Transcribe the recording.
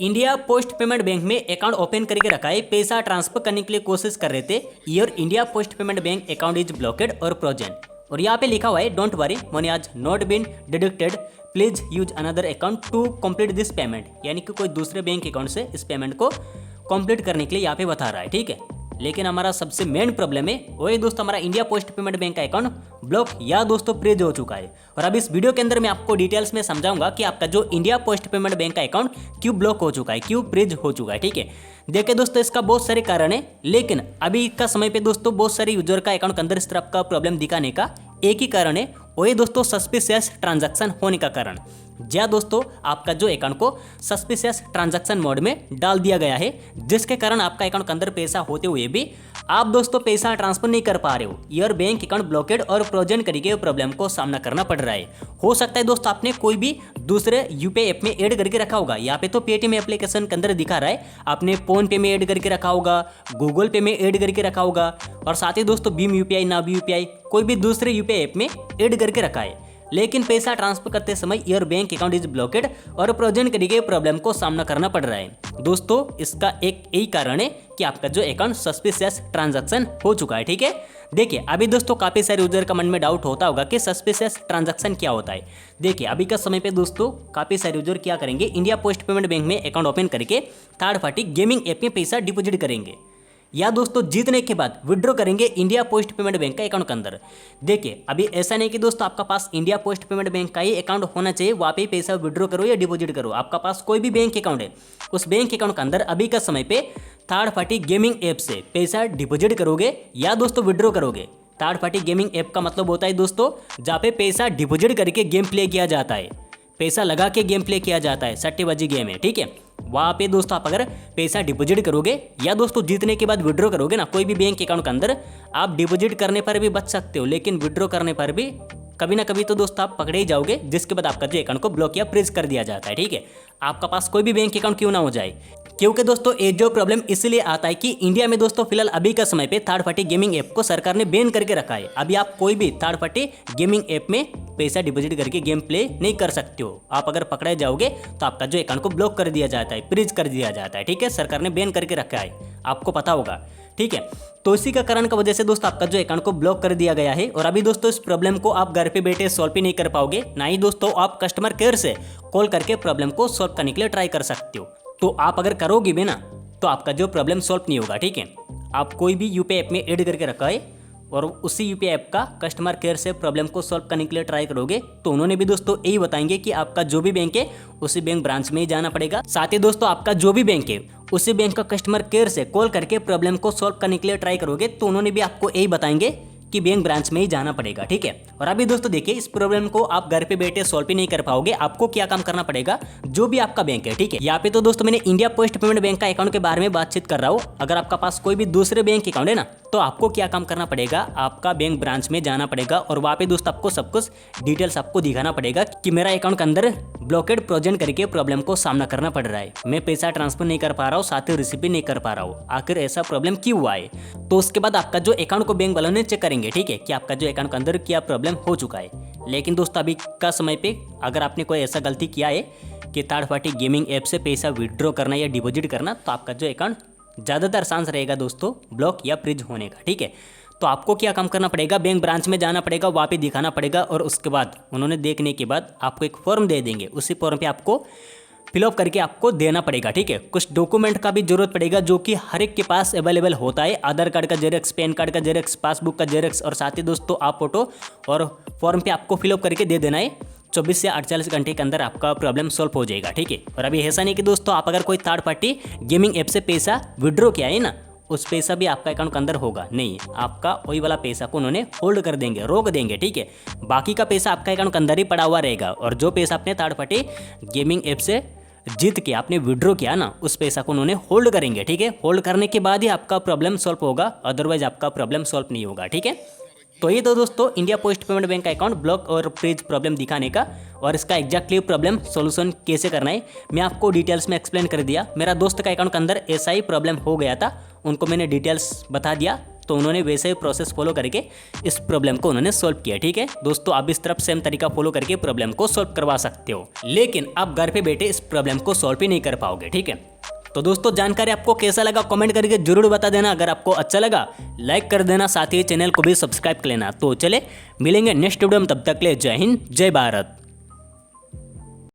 India post payment bank में account open करके रखा है, पैसा ट्रांसफर करने के लिए कोशिश कर रहे थे। Your India post payment bank account is blocked और फ्रोजन। और यहाँ पे लिखा हुआ है don't worry money has not been deducted, please use another account to complete this payment. यानी कि कोई दूसरे बैंक अकाउंट से इस पेमेंट को कंप्लीट करने के लिए यहाँ पे बता रहा है, ठीक है। लेकिन हमारा सबसे मेन प्रॉब्लम है वही दोस्तों, हमारा इंडिया पोस्ट पेमेंट बैंक का अकाउंट ब्लॉक या दोस्तों फ्रीज हो चुका है। और अब इस वीडियो के अंदर मैं आपको डिटेल्स में समझाऊंगा कि आपका जो इंडिया पोस्ट पेमेंट बैंक का अकाउंट क्यों ब्लॉक हो चुका है, क्यों फ्रीज हो चुका है, ठीक है। देखिए दोस्तों, इसका बहुत सारे कारण है, लेकिन अभी का समय पे दोस्तों बहुत सारे यूजर का अकाउंट के अंदर इस तरह का प्रॉब्लम दिखाने का एक ही कारण है, वही दोस्तों सस्पिशियस ट्रांजैक्शन होने का कारण। या दोस्तों आपका जो अकाउंट को सस्पिशियस ट्रांजैक्शन मोड में डाल दिया गया है, जिसके कारण आपका अकाउंट के अंदर पैसा होते हुए भी आप दोस्तों पैसा ट्रांसफर नहीं कर पा रहे हो। योर बैंक अकाउंट ब्लॉकेड और फ्रोजन करके प्रॉब्लम को सामना करना पड़ रहा है। हो सकता है दोस्तों आपने कोई भी दूसरे यूपीआई ऐप में ऐड करके रखा होगा। यहाँ पे तो पेटीएम एप्लीकेशन के अंदर दिखा रहा है, आपने फोन पे में ऐड करके रखा होगा, गूगल पे में ऐड करके रखा होगा, और साथ ही दोस्तों भीम यूपीआई, नाभ यूपीआई, कोई भी दूसरे यूपीआई ऐप में ऐड करके रखा है। लेकिन पैसा ट्रांसफर करते समय your bank account is blocked और फ्रोजन करके प्रॉब्लम को सामना करना पड़ रहा है। दोस्तों इसका एक यही कारण है कि आपका जो अकाउंट सस्पिशियस ट्रांजैक्शन हो चुका है, ठीक है। देखिए अभी दोस्तों काफी सारे यूजर का मन में डाउट होता होगा कि सस्पिशियस ट्रांजैक्शन क्या होता है। देखिए अभी का समय पे दोस्तों काफी सारे यूजर क्या करेंगे, इंडिया पोस्ट पेमेंट बैंक में अकाउंट ओपन करके थर्ड पार्टी गेमिंग ऐप में पैसा डिपॉजिट करेंगे, या दोस्तों जीतने के बाद विड्रॉ करेंगे इंडिया पोस्ट पेमेंट बैंक का अकाउंट के अंदर। देखिए अभी ऐसा नहीं कि दोस्तों आपका पास इंडिया पोस्ट पेमेंट बैंक का ही अकाउंट होना चाहिए, वहाँ पे पैसा विड्रॉ करो या डिपॉजिट करो। आपका पास कोई भी बैंक अकाउंट है, उस बैंक अकाउंट के अंदर अभी का समय पे थर्ड पार्टी गेमिंग ऐप से पैसा डिपॉजिट करोगे या दोस्तों विड्रॉ करोगे। थर्ड पार्टी गेमिंग ऐप का मतलब होता है दोस्तों जहाँ पे पैसा डिपॉजिट करके गेम प्ले किया जाता है, पैसा लगा के गेम प्ले किया जाता है, सट्टेबाजी गेम है, ठीक है। वहाँ पे दोस्तों आप अगर पैसा डिपॉजिट करोगे या दोस्तों जीतने के बाद विड्रॉ करोगे ना कोई भी बैंक अकाउंट के अंदर, आप डिपॉजिट करने पर भी बच सकते हो, लेकिन विड्रॉ करने पर भी कभी ना कभी तो दोस्तों आप पकड़े ही जाओगे, जिसके बाद आपका जो अकाउंट को ब्लॉक या फ्रीज कर दिया जाता है, ठीक है। आपका पास कोई भी बैंक अकाउंट क्यों ना हो जाए, क्योंकि दोस्तों ये जो प्रॉब्लम इसलिए आता है कि इंडिया में दोस्तों फिलहाल अभी का समय पे थर्ड पार्टी गेमिंग ऐप को सरकार ने बैन करके रखा है। अभी आप कोई भी थर्ड पार्टी गेमिंग ऐप में पैसा डिपॉजिट करके गेम प्ले नहीं कर सकते हो। आप अगर पकड़े जाओगे तो आपका जो अकाउंट को ब्लॉक कर दिया जाता है, फ्रीज कर दिया जाता है, ठीक है। सरकार ने बैन करके रखा है, आपको पता होगा, ठीक है। तो इसी का कारण की वजह से दोस्तों आपका जो अकाउंट को ब्लॉक कर दिया गया है। और अभी दोस्तों इस प्रॉब्लम को आप घर पे बैठे सॉल्व भी नहीं कर पाओगे, ना ही दोस्तों आप कस्टमर केयर से कॉल करके प्रॉब्लम को सॉल्व करने के लिए ट्राई कर सकते हो। तो आप अगर करोगे भी ना तो आपका जो प्रॉब्लम सॉल्व नहीं होगा, ठीक है। आप कोई भी यूपीआई ऐप में ऐड करके रखा है और उसी यूपीआई ऐप का कस्टमर केयर से प्रॉब्लम को सॉल्व करने के लिए ट्राई करोगे, तो उन्होंने भी दोस्तों यही बताएंगे कि आपका जो भी बैंक है उसी बैंक ब्रांच में ही जाना पड़ेगा। साथ ही दोस्तों आपका जो भी बैंक है उसी बैंक का कस्टमर केयर से कॉल करके प्रॉब्लम को सॉल्व करने के लिए ट्राई करोगे, तो उन्होंने भी आपको यही बताएंगे कि बैंक ब्रांच में ही जाना पड़ेगा, ठीक है। और अभी दोस्तों देखिए इस प्रॉब्लम को आप घर पे बैठे सॉल्व भी नहीं कर पाओगे। आपको क्या काम करना पड़ेगा, जो भी आपका बैंक है, ठीक है। यहाँ पे तो दोस्तों मैंने इंडिया पोस्ट पेमेंट बैंक का अकाउंट के बारे में बातचीत कर रहा हूँ। अगर आपका पास कोई भी दूसरे बैंक अकाउंट है ना, तो आपको क्या काम करना पड़ेगा, आपका बैंक ब्रांच में जाना पड़ेगा और वहाँ पे दोस्तों आपको सब कुछ डिटेल्स आपको दिखाना पड़ेगा कि मेरा अकाउंट के अंदर ब्लॉकेड फ्रोजन करके प्रॉब्लम को सामना करना पड़ रहा है, मैं पैसा ट्रांसफर नहीं कर पा रहा हूँ, साथ ही रिसीव भी नहीं कर पा रहा हूँ, आखिर ऐसा प्रॉब्लम क्यों हुआ है। तो उसके बाद आपका जो अकाउंट को बैंक वालों ने चेक करेंगे, ठीक है, कि आपका जो अकाउंट के अंदर क्या प्रॉब्लम हो चुका है। लेकिन दोस्तों अभी का समय पे अगर आपने कोई ऐसा गलती किया है कि थर्ड पार्टी गेमिंग ऐप से पैसा विड्रॉ करना या डिपॉजिट करना, तो आपका जो अकाउंट ज़्यादातर चांस रहेगा दोस्तों ब्लॉक या फ्रीज होने का, ठीक है। तो आपको क्या काम करना पड़ेगा, बैंक ब्रांच में जाना पड़ेगा, वहाँ पे दिखाना पड़ेगा और उसके बाद उन्होंने देखने के बाद आपको एक फॉर्म दे देंगे, उसी फॉर्म पे आपको फिलअप करके आपको देना पड़ेगा, ठीक है। कुछ डॉक्यूमेंट का भी जरूरत पड़ेगा जो कि हर एक के पास अवेलेबल होता है, आधार कार्ड का जेरॉक्स, पैन कार्ड का जेरॉक्स, पासबुक का जेरॉक्स, और साथ ही दोस्तों आप फोटो और फॉर्म पे आपको फिलअप करके दे देना है। 24 से 48 घंटे के अंदर आपका प्रॉब्लम सॉल्व हो जाएगा, ठीक है। और अभी ऐसा नहीं कि दोस्तों आप अगर कोई थर्ड पार्टी गेमिंग ऐप से पैसा विड्रॉ किया है ना, उस पैसा भी आपका अकाउंट के अंदर होगा नहीं, आपका वही वाला पैसा को उन्होंने होल्ड कर देंगे, रोक देंगे, ठीक है। बाकी का पैसा आपका अकाउंट के अंदर ही पड़ा हुआ रहेगा और जो पैसा आपने थर्ड पार्टी गेमिंग ऐप से जीत के आपने विड्रॉ किया ना, उस पैसा को उन्होंने होल्ड करेंगे, ठीक है। होल्ड करने के बाद ही आपका प्रॉब्लम सॉल्व होगा, अदरवाइज आपका प्रॉब्लम सॉल्व नहीं होगा, ठीक है। तो ये तो दोस्तों इंडिया पोस्ट पेमेंट बैंक का अकाउंट ब्लॉक और फ्रीज प्रॉब्लम दिखाने का और इसका एग्जैक्टली प्रॉब्लम सॉल्यूशन कैसे करना है मैं आपको डिटेल्स में एक्सप्लेन कर दिया। मेरा दोस्त का अकाउंट के अंदर ऐसा ही प्रॉब्लम हो गया था, उनको मैंने डिटेल्स बता दिया तो उन्होंने वैसे ही प्रोसेस फॉलो करके इस प्रॉब्लम को उन्होंने सॉल्व किया। ठीक है दोस्तों, आप इस तरफ सेम तरीका फॉलो करके प्रॉब्लम को सॉल्व करवा सकते हो, लेकिन आप घर पे बैठे इस प्रॉब्लम को सॉल्व ही नहीं कर पाओगे। ठीक है, तो दोस्तों जानकारी आपको कैसा लगा कमेंट करके जरूर बता देना। अगर आपको अच्छा लगा लाइक कर देना, साथ ही चैनल को भी सब्सक्राइब कर लेना। तो चले मिलेंगे नेक्स्ट वीडियो में, तब तक के लिए जय हिंद जय भारत।